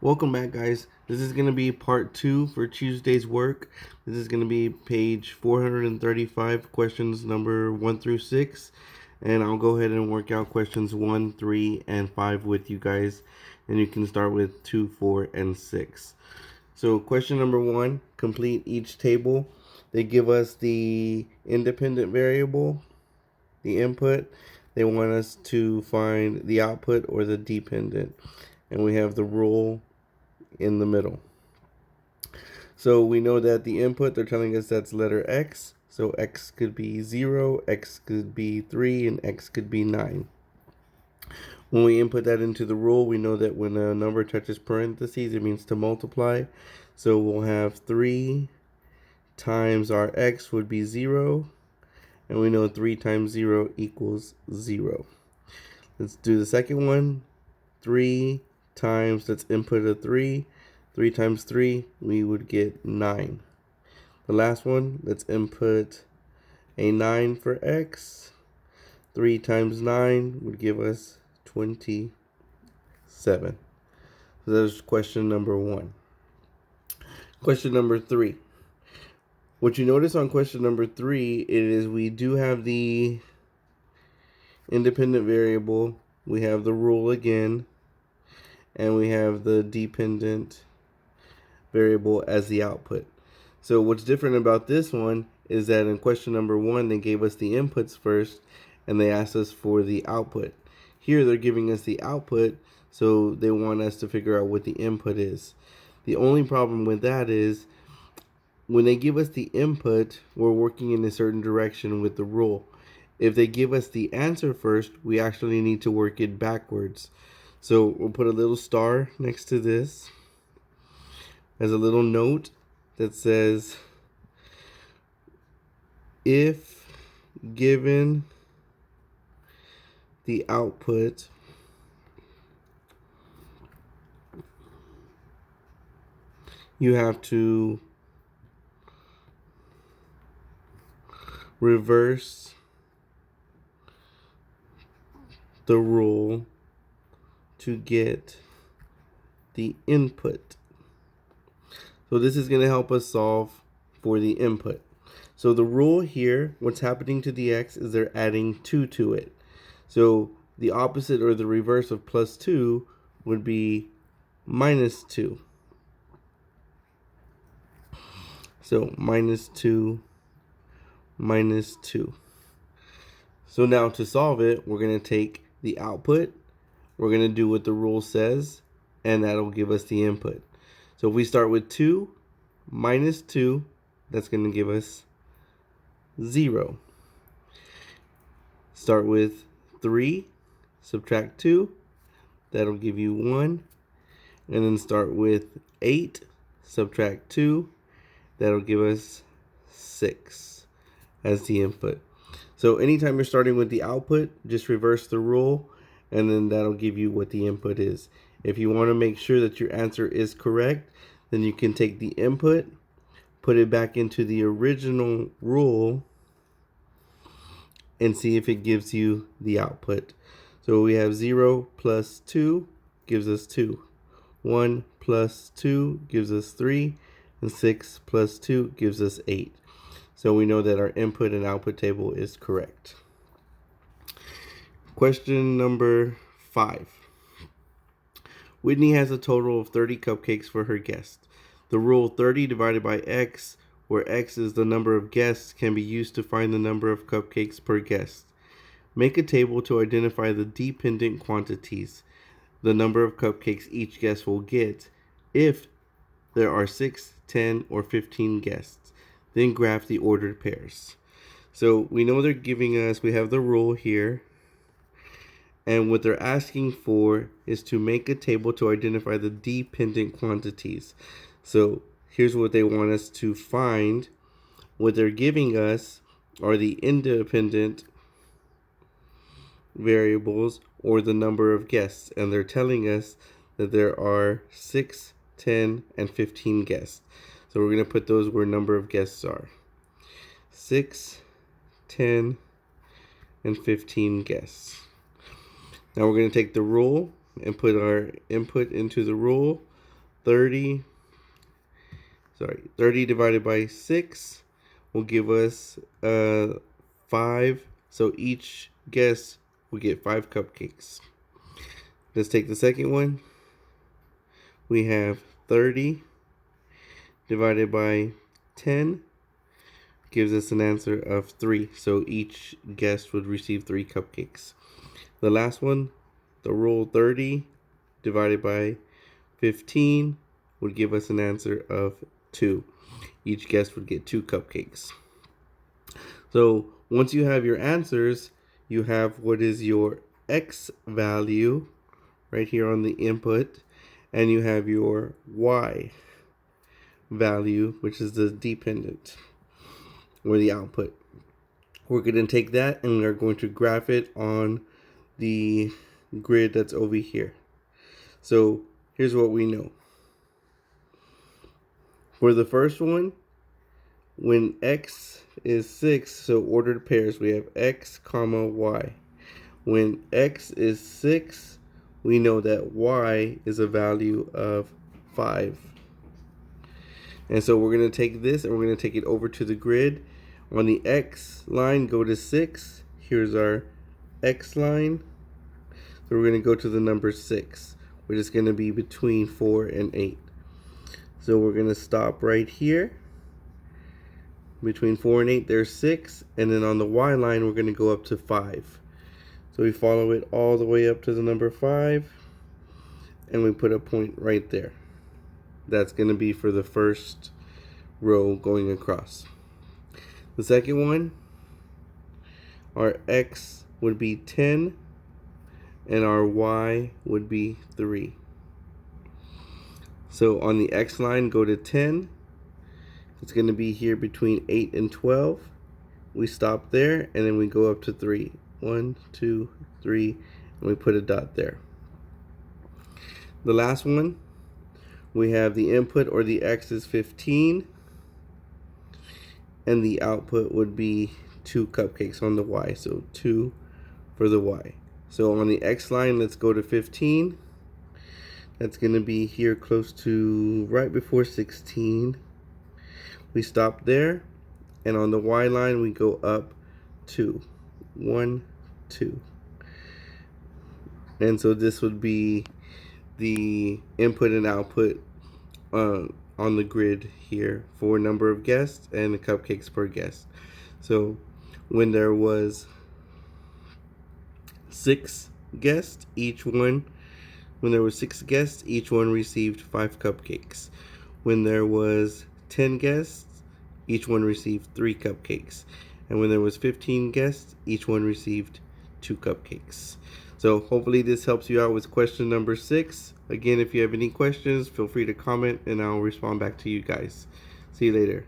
Welcome back, guys. This is going to be part 2 for Tuesday's work. This is going to be page 435, questions number 1 through 6. And I'll go ahead and work out questions 1, 3, and 5 with you guys. And you can start with 2, 4, and 6. So question number 1, complete each table. They give us the independent variable, the input. They want us to find the output or the dependent. And we have the rule in the middle. So we know that the input, they're telling us that's letter X. So X could be 0, X could be 3, and X could be 9. When we input that into the rule, we know that when a number touches parentheses, it means to multiply. So we'll have 3 times our X would be 0. And we know 3 times 0 equals 0. Let's do the second one. 3 times, let's input a 3. 3 times 3, we would get 9. The last one, let's input a 9 for X. 3 times 9 would give us 27. So that's question number 1. Question number 3. What you notice on question number 3, it is we do have the independent variable. We have the rule again. And we have the dependent variable as the output. So what's different about this one is that in question number 1, they gave us the inputs first and they asked us for the output. Here they're giving us the output, so they want us to figure out what the input is. The only problem with that is when they give us the input, we're working in a certain direction with the rule. If they give us the answer first, we actually need to work it backwards. So we'll put a little star next to this as a little note that says, if given the output, you have to reverse the rule to get the input. So this is going to help us solve for the input. So the rule here, what's happening to the X is they're adding 2 to it. So the opposite or the reverse of plus 2 would be minus 2. So minus 2, minus 2. So now to solve it, we're going to take the output, we're going to do what the rule says, and that'll give us the input. So if we start with 2 minus 2, that's going to give us 0. Start with 3, subtract 2, that'll give you 1. And then start with 8, subtract 2, that'll give us 6 as the input. So anytime you're starting with the output, just reverse the rule, and then that'll give you what the input is. If you want to make sure that your answer is correct, then you can take the input, put it back into the original rule, and see if it gives you the output. So we have 0 plus 2 gives us 2. 1 plus 2 gives us 3. And 6 plus 2 gives us 8. So we know that our input and output table is correct. Question number 5. Whitney has a total of 30 cupcakes for her guest. The rule 30 divided by X, where X is the number of guests, can be used to find the number of cupcakes per guest. Make a table to identify the dependent quantities, the number of cupcakes each guest will get, if there are 6, 10, or 15 guests. Then graph the ordered pairs. So we know they're giving us, we have the rule here. And what they're asking for is to make a table to identify the dependent quantities. So here's what they want us to find. What they're giving us are the independent variables or the number of guests. And they're telling us that there are 6, 10, and 15 guests. So we're going to put those where number of guests are. 6, 10, and 15 guests. Now we're going to take the rule and put our input into the rule. 30 divided by 6 will give us 5. So each guest will get 5 cupcakes. Let's take the second one. We have 30 divided by 10 gives us an answer of 3. So each guest would receive 3 cupcakes. The last one, the rule 30 divided by 15 would give us an answer of 2. Each guest would get 2 cupcakes. So once you have your answers, you have what is your X value right here on the input, and you have your Y value, which is the dependent or the output. We're going to take that and we're going to graph it on the grid that's over here. So here's what we know. For the first one, when X is 6, so ordered pairs, we have X, comma, Y. When X is 6, we know that Y is a value of 5. And so we're going to take this and we're going to take it over to the grid. On the X line, go to 6. Here's our X line. So we're going to go to the number 6, which is going to be between 4 and 8. So we're going to stop right here. Between 4 and 8, there's 6. And then on the Y line, we're going to go up to 5. So we follow it all the way up to the number 5. And we put a point right there. That's going to be for the first row going across. The second one, our X would be 10. And our Y would be 3. So on the X line, go to 10. It's going to be here between 8 and 12. We stop there, and then we go up to 3. 1, 2, 3, and we put a dot there. The last one, we have the input, or the X, is 15. And the output would be 2 cupcakes on the Y. So 2 for the Y. So on the X line, let's go to 15. That's going to be here close to right before 16. We stop there. And on the Y line, we go up 2. 1, 2. And so this would be the input and output on the grid here for number of guests and the cupcakes per guest. So when there was 6 guests, when there was 6 guests, each one received 5 cupcakes. When there was 10 guests, each one received 3 cupcakes. And when there was 15 guests, each one received 2 cupcakes. So hopefully this helps you out with question number 6. Again, if you have any questions, feel free to comment and I'll respond back to you guys. See you later.